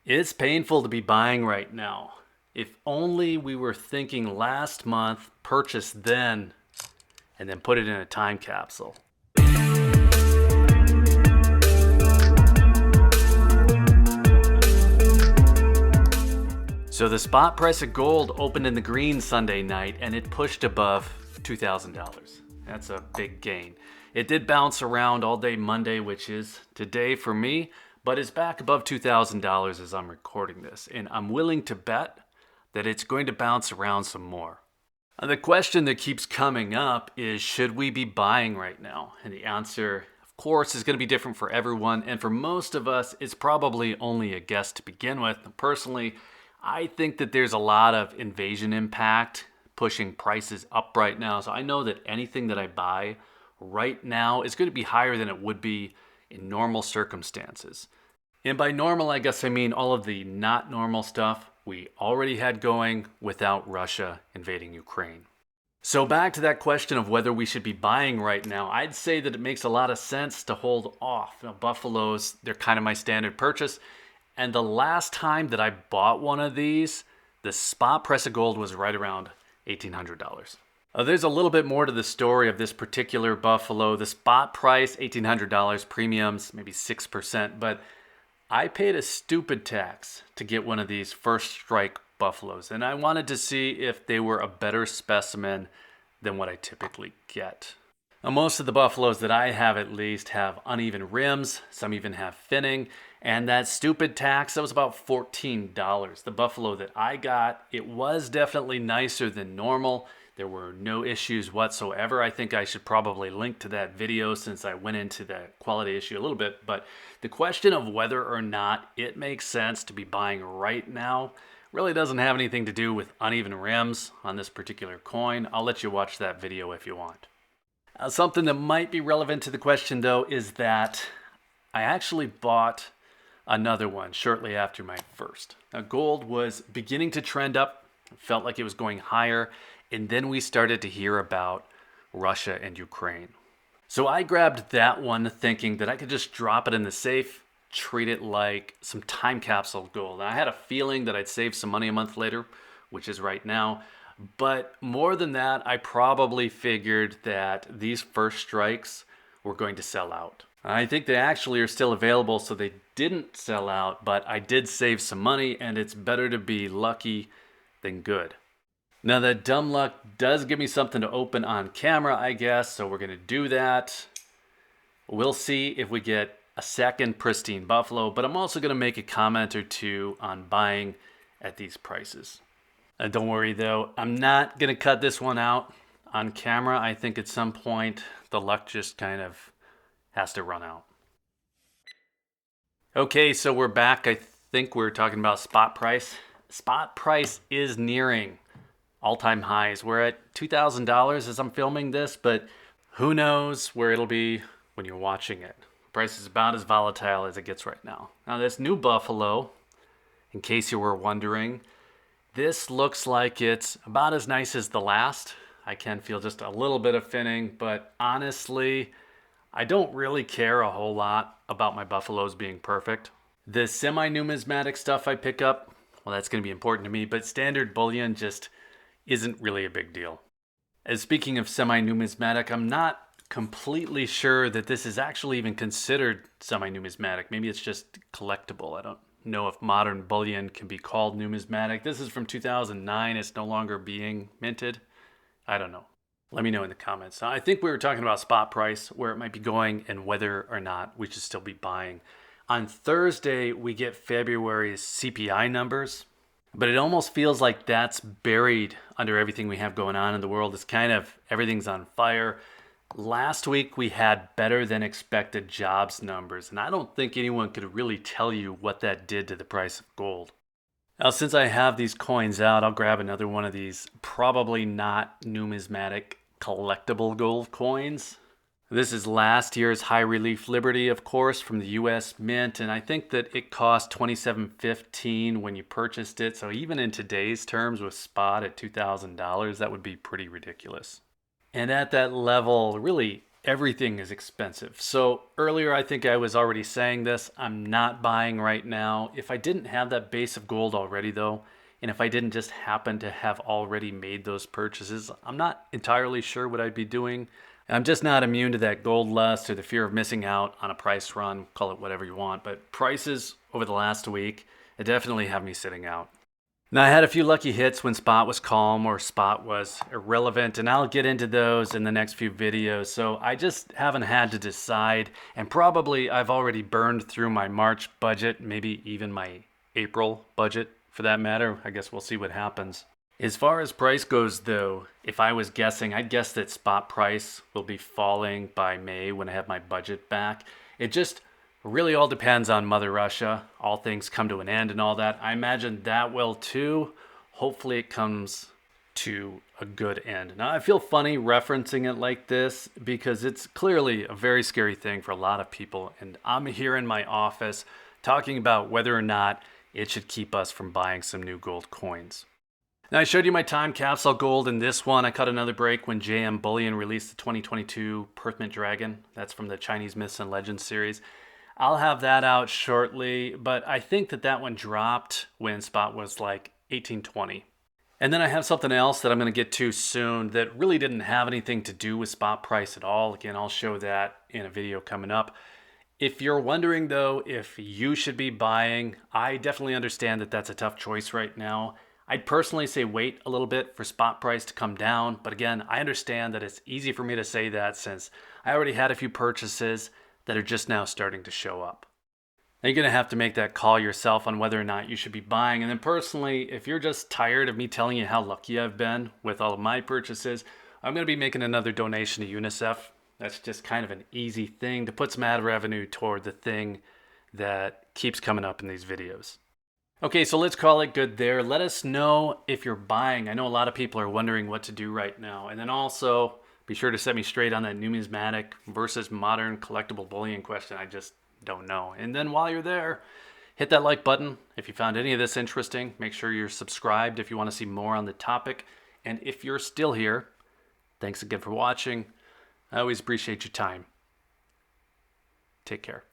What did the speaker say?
It's painful to be buying right now. If only we were thinking last month, purchase then, and then put it in a time capsule. So the spot price of gold opened in the green Sunday night and it pushed above $2,000. That's a big gain. It did bounce around all day Monday, which is today for me, but it's back above $2,000 as I'm recording this. And I'm willing to bet that it's going to bounce around some more. The question that keeps coming up is, should we be buying right now? And the answer, of course, is going to be different for everyone. And for most of us, it's probably only a guess to begin with. Personally, I think that there's a lot of invasion impact pushing prices up right now. So I know that anything that I buy right now is going to be higher than it would be in normal circumstances. And by normal, I guess I mean all of the not normal stuff we already had going without Russia invading Ukraine. So back to that question of whether we should be buying right now, I'd say that it makes a lot of sense to hold off. Now, buffaloes, they're kind of my standard purchase. And the last time that I bought one of these, the spot price of gold was right around $1,800. There's a little bit more to the story of this particular buffalo. The spot price, $1,800, premiums, maybe 6%. But I paid a stupid tax to get one of these first strike buffaloes. And I wanted to see if they were a better specimen than what I typically get. Now, most of the buffaloes that I have at least have uneven rims. Some even have finning. And that stupid tax, that was about $14. The buffalo that I got, it was definitely nicer than normal. There were no issues whatsoever. I think I should probably link to that video since I went into the quality issue a little bit. But the question of whether or not it makes sense to be buying right now really doesn't have anything to do with uneven rims on this particular coin. I'll let you watch that video if you want. Something that might be relevant to the question, though, is that I actually bought another one shortly after my first. Now, gold was beginning to trend up, felt like it was going higher, and then we started to hear about Russia and Ukraine. So I grabbed that one thinking that I could just drop it in the safe, treat it like some time capsule gold. And I had a feeling that I'd save some money a month later, which is right now. But more than that, I probably figured that these first strikes were going to sell out. I think they actually are still available, so they didn't sell out, but I did save some money, and it's better to be lucky than good. Now, that dumb luck does give me something to open on camera, I guess, so we're going to do that. We'll see if we get a second pristine buffalo, but I'm also going to make a comment or two on buying at these prices. Don't worry, though, I'm not going to cut this one out on camera. I think at some point the luck just kind of has to run out. Okay, so we're back. I think we're talking about spot price. Spot price is nearing all-time highs. We're at $2,000 as I'm filming this, but who knows where it'll be when you're watching it. Price is about as volatile as it gets right now. Now, this new buffalo, in case you were wondering, this looks like it's about as nice as the last. I can feel just a little bit of finning, but honestly, I don't really care a whole lot about my buffaloes being perfect. The semi-numismatic stuff I pick up, well, that's going to be important to me, but standard bullion just isn't really a big deal. As speaking of semi-numismatic, I'm not completely sure that this is actually even considered semi-numismatic. Maybe it's just collectible. I don't know if modern bullion can be called numismatic. This is from 2009. It's no longer being minted. I don't know. Let me know in the comments. I think we were talking about spot price, where it might be going, and whether or not we should still be buying. On Thursday, we get February's CPI numbers, but it almost feels like that's buried under everything we have going on in the world. It's kind of everything's on fire. Last week, we had better than expected jobs numbers, and I don't think anyone could really tell you what that did to the price of gold. Now, since I have these coins out, I'll grab another one of these probably not numismatic collectible gold coins. This is last year's High Relief Liberty, of course, from the US Mint, and I think that it cost $27.15 when you purchased it. So even in today's terms with spot at $2,000, that would be pretty ridiculous. And at that level, really everything is expensive. So earlier, I think I was already saying this. I'm not buying right now. If I didn't have that base of gold already, though, and if I didn't just happen to have already made those purchases, I'm not entirely sure what I'd be doing. I'm just not immune to that gold lust or the fear of missing out on a price run. Call it whatever you want. But prices over the last week, it definitely have me sitting out. Now, I had a few lucky hits when spot was calm or spot was irrelevant, and I'll get into those in the next few videos. So I just haven't had to decide, and probably I've already burned through my March budget, maybe even my April budget for that matter. I guess we'll see what happens. As far as price goes, though, if I was guessing, I'd guess that spot price will be falling by May when I have my budget back. It just really all depends on Mother Russia. All things come to an end and all that. I imagine that will too. Hopefully it comes to a good end. Now, I feel funny referencing it like this because it's clearly a very scary thing for a lot of people. And I'm here in my office talking about whether or not it should keep us from buying some new gold coins. Now, I showed you my time capsule gold in this one. I cut another break when JM Bullion released the 2022 Perthmint Dragon. That's from the Chinese Myths and Legends series. I'll have that out shortly, but I think that one dropped when spot was like 1820. And then I have something else that I'm going to get to soon that really didn't have anything to do with spot price at all. Again, I'll show that in a video coming up. If you're wondering, though, if you should be buying, I definitely understand that that's a tough choice right now. I'd personally say wait a little bit for spot price to come down. But again, I understand that it's easy for me to say that since I already had a few purchases that are just now starting to show up. Now you're going to have to make that call yourself on whether or not you should be buying. And then personally, if you're just tired of me telling you how lucky I've been with all of my purchases, I'm going to be making another donation to UNICEF. That's just kind of an easy thing to put some ad revenue toward the thing that keeps coming up in these videos. Okay, so let's call it good there. Let us know if you're buying. I know a lot of people are wondering what to do right now. And then also, be sure to set me straight on that numismatic versus modern collectible bullion question. I just don't know. And then while you're there, hit that like button if you found any of this interesting. Make sure you're subscribed if you want to see more on the topic. And if you're still here, thanks again for watching. I always appreciate your time. Take care.